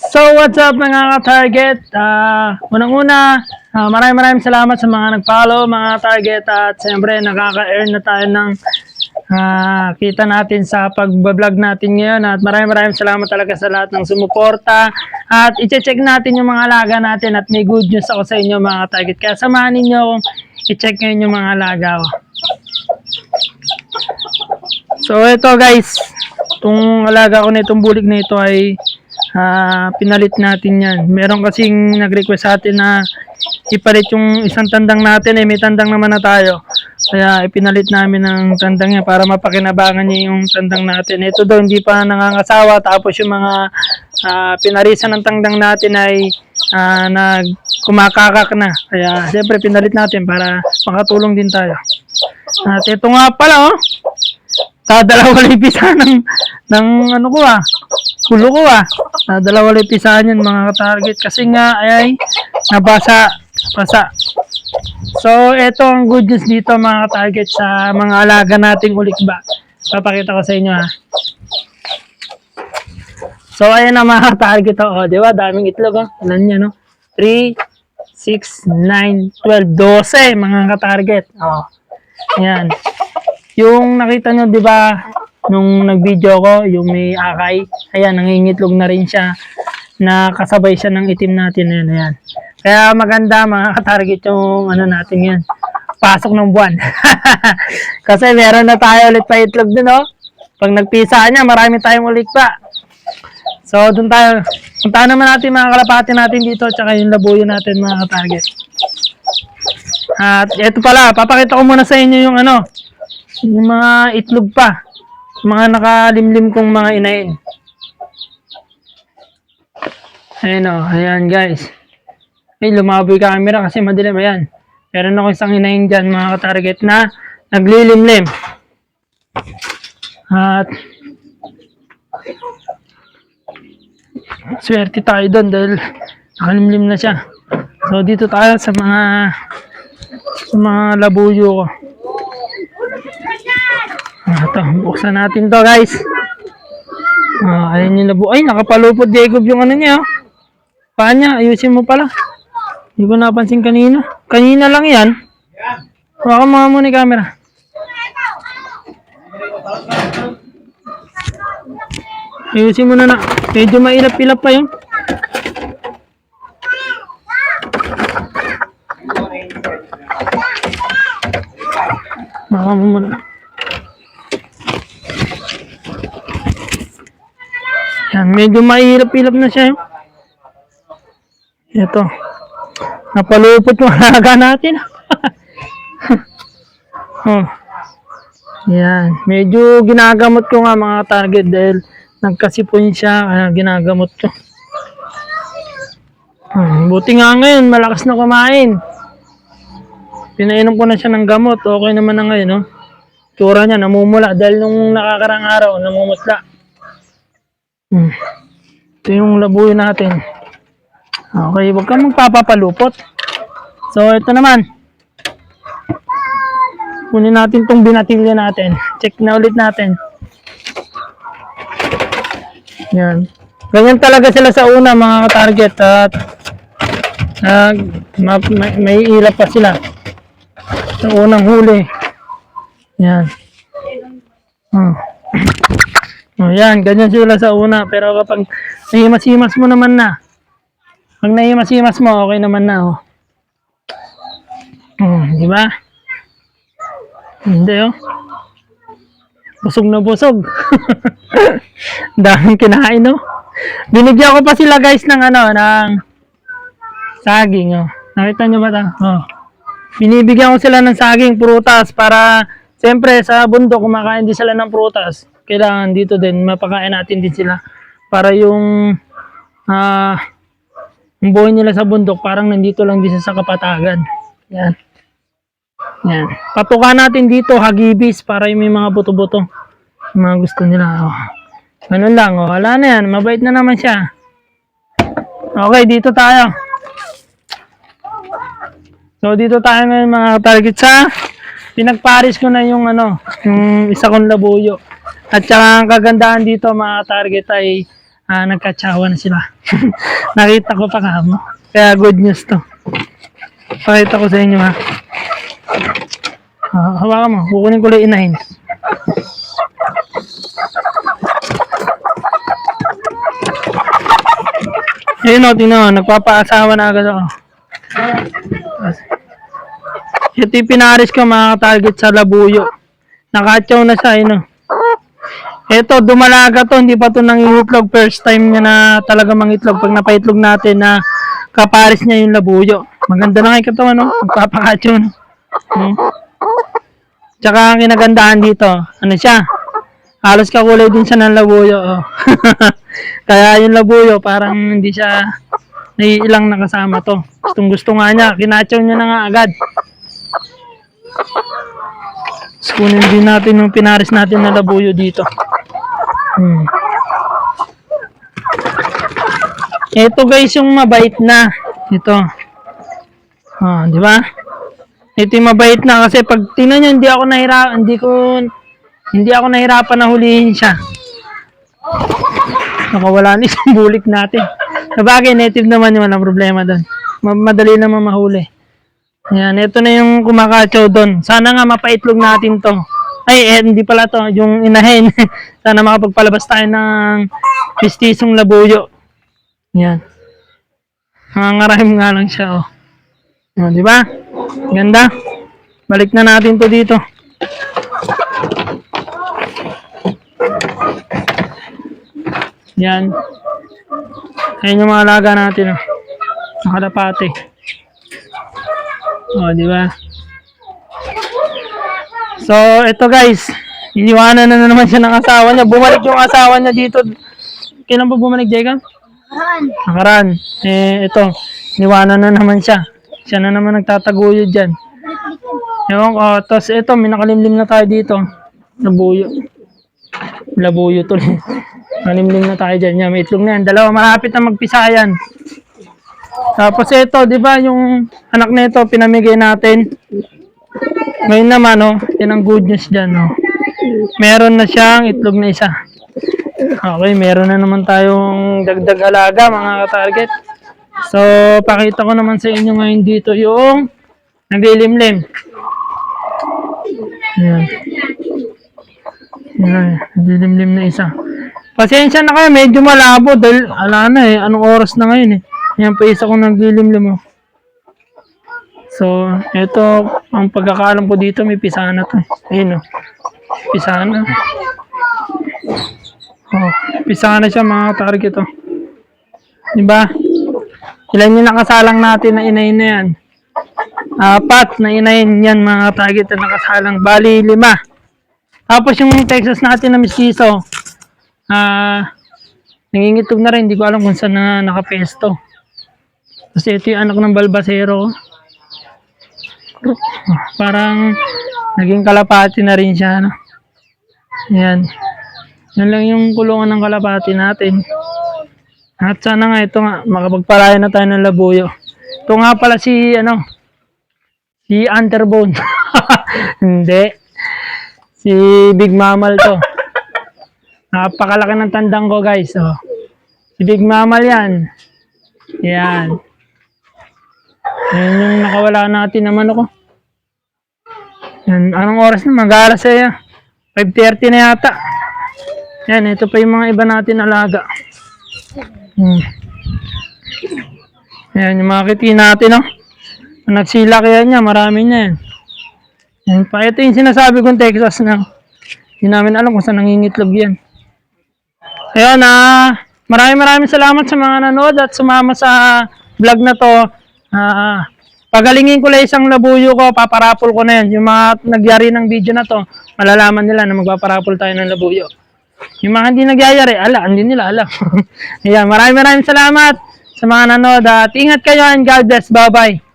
So what's up mga ka-target? Unang-una, maraming salamat sa mga nag-follow mga target at siyempre nakaka-earn na tayo ng kita natin sa pag-vlog natin ngayon at maraming salamat talaga sa lahat ng sumuporta at i-check natin yung mga alaga natin at may good news ako sa inyo mga target kaya samahan ninyo akong i-check ngayon yung mga alaga ko. So ito guys, itong alaga ko na itong bulik na ito ay pinalit natin yan. Meron kasing nag-request sa atin na ipalit yung isang tandang natin may tandang naman na tayo. Kaya ipinalit namin ng tandang niya para mapakinabangan niya yung tandang natin. Ito daw hindi pa nangangasawa tapos yung mga pinarisan ng tandang natin ay kumakakak na. Kaya siyempre pinalit natin para makatulong din tayo. At ito nga pala dalawa lang pisa ng ano ko kulo ko dalawa lang pisa yan mga target kasi nga ay nabasa. So ito ang good news dito mga target sa mga alaga nating ulikba. Papakita ko sa inyo So ayan na mga target di ba? Daming itlog Ilan niya 3, 6, 9, 12, 12 mga ka-target. Ayan. Yung nakita nyo, di ba, nung nag-video ko, yung may akay, ayan, nangingitlog na rin siya, na kasabay siya ng itim natin. Ayan. Kaya maganda mga ka-target yung natin yan. Pasok ng buwan. Kasi meron na tayo ulit pa itlog dun, Pag nagpisa niya, marami tayong ulit pa. So, dun tayo. Puntahan naman natin mga kalapati natin dito, tsaka yung labuyo natin mga ka-target. At ito pala, papakita ko muna sa inyo yung yung mga itlog pa. Mga nakalimlim kong mga inain. Ayan ayan guys. Ay, lumaboy camera kasi madilim. Ayan. Meron ako isang inain dyan mga ka-target na naglilimlim. At swerte tayo doon dahil nakalimlim na siya. So dito tayo sa mga labuyo ko. Ito, buksan natin to guys. Ayan yung labo. Ay, nakapalupot Jacob yung niya. Paa niya, ayusin mo pala. Hindi ko napansin kanina. Kanina lang yan. Baka mga muna yung camera. Ayusin mo na. Medyo mailap-ilap pa yun. Baka mo muna. Yan, medyo mahirap-hilap na siya. Ito. Napalupot yung alaga natin. Yan. Medyo ginagamot ko nga mga target dahil nagkasipon siya. Kaya ginagamot ko. Buti nga ngayon, malakas na kumain. Pinainom ko na siya ng gamot. Okay naman na ngayon. Tsura niya, namumula. Dahil nung nakakarang araw, namumutla. Ito yung labuyo natin. Okay, huwag kang magpapapalupot. So, ito naman. Kunin natin itong binatilya natin. Check na ulit natin. Yan. Ganyan talaga sila sa una, mga ka-target. At may ilap pa sila. Sa unang huli. Yan. Yan, ganyan sila sa una. Pero kapag nahimas-himas mo naman na. Pag nahimas-himas mo, okay naman na. Di ba? Hindi Busog na busog. Daming kinain Binigyan ko pa sila guys ng ng saging Nakita nyo ba ito? Binibigyan ko sila ng saging, prutas para siyempre sa bundok kumakain din sila ng prutas. Kailangan dito din mapakain natin din sila para yung buhay nila sa bundok parang nandito lang din sa kapatagan. Yan. Patukan natin dito hagibis para yung may mga buto-buto. Yung mga gusto nila. Ganun lang. Wala na yan. Mabait na naman siya. Okay, dito tayo. So dito tayo ngayon mga target sa pinagparis ko na yung yung isa kong labuyo. At saka ang kagandahan dito mga target ay nagkatsawa na sila. Nakita ko pa kamo. Kaya good news to. Pakita ko sa inyo ha. Hawakan mo. Kukunin ko lang inahin. Ayun o, tingnan mo. Nagpapaasawa na agad ako. Ito yung pinaris ko mga target sa labuyo. Nakatsaw na siya, ayun o. Ito, dumalaga to, hindi pa to nangitlog. First time niya na talaga mangitlog. Pag napaitlog natin na kaparis niya yung labuyo. Maganda na kayo katawan, no? Magpapakatyo, no? Tsaka ang kinagandahan dito, ano siya? Halos kakulay din siya ng labuyo, oh. Kaya yung labuyo, parang hindi siya naiilang nakasama to. Gustong gusto nga niya, kinatsaw niya na nga agad. Tapos kunin din natin yung pinaris natin na labuyo dito. Ito guys yung mabait na. Ito. Di ba? Ito yung mabait na kasi pag tingnan niyo hindi ako nahirapan na hulihin siya. Nakawala na isang bulik natin. Sabagay native naman yung walang problema doon. Madali naman mahuli. Ayan, ito na yung kumakatsaw doon. Sana nga mapaitlog natin to. Ay, hindi pala to, yung inahin. Sana makapagpalabas tayo ng pistisong labuyo. Yan. Nangangarahim nga lang siya, oh. Di ba? Ganda. Balik na natin to dito. Yan. Ayan yung mga alaga natin, oh. Nakalapate. Di ba? So, ito guys, iniwanan na naman siya ng asawa niya. Bumalik yung asawa niya dito. Kailan ba bumalik, Jacob? Nakaraan. Ito, iniwanan na naman siya. Siya na naman nagtataguyod dyan. Ewan ko, tapos ito, may nakalimlim na tayo dito. Labuyo tuloy. Nakalimlim na tayo dyan. Yan, may itlog na yan. Dalawa, malapit na magpisayan. Tapos ito, di ba, yung anak na ito, pinamigay natin. Ngayon naman, yan ang good news dyan, meron na siyang itlog na isa. Okay, meron na naman tayong dagdag alaga, mga ka-target. So, pakita ko naman sa inyo ngayon dito yung naglilimlim. Yan. Naglilimlim na isa. Pasensya na kayo, medyo malabo dahil, anong oras na ngayon Yan pa isa kong naglilimlim, So, ito, ang pagkakaalam ko dito, may pisana to. Ayun, pisana. Pisana siya, mga target, Diba? Ilan yung nakasalang natin na inayin na yan? 4 na inayin yan, mga target na nakasalang. Bali, 5. Tapos yung Texas natin na mistiso, nangingitog na rin. Hindi ko alam kung saan na nakapesto. Kasi ito yung anak ng balbasero. Parang naging kalapati na rin siya, Yan. Yan lang yung kulungan ng kalapati natin. At sana nga ito nga, makapagpalaya na tayo ng labuyo. Ito nga pala si Underbone. Hindi. Si Big Mamal to. Napakalaki ng tandang ko, guys. Si Big Mamal yan. Yan. Yan yung nakawala natin naman ako. Yan. Anong oras na? Mag-aalas 5:30 na yata. Yan. Ito pa yung mga iba natin alaga. Yan. Yung mga kiti natin, Nagsila kaya niya. Marami niya yan. Yan pa. Ito yung sinasabi kong Texas na hindi namin alam kung saan nangingitlog yan. Ayun, maraming salamat sa mga nanood at sumama sa vlog na to. Pagalingin ko lang isang labuyo ko, paparapol ko na yan. Yung mga nagyari ng video na to, malalaman nila na magpaparapol tayo ng labuyo. Yung mga hindi nagyayari, hindi nila alam. Ayan, maraming salamat sa mga nanood at ingat kayo and God bless. Bye-bye.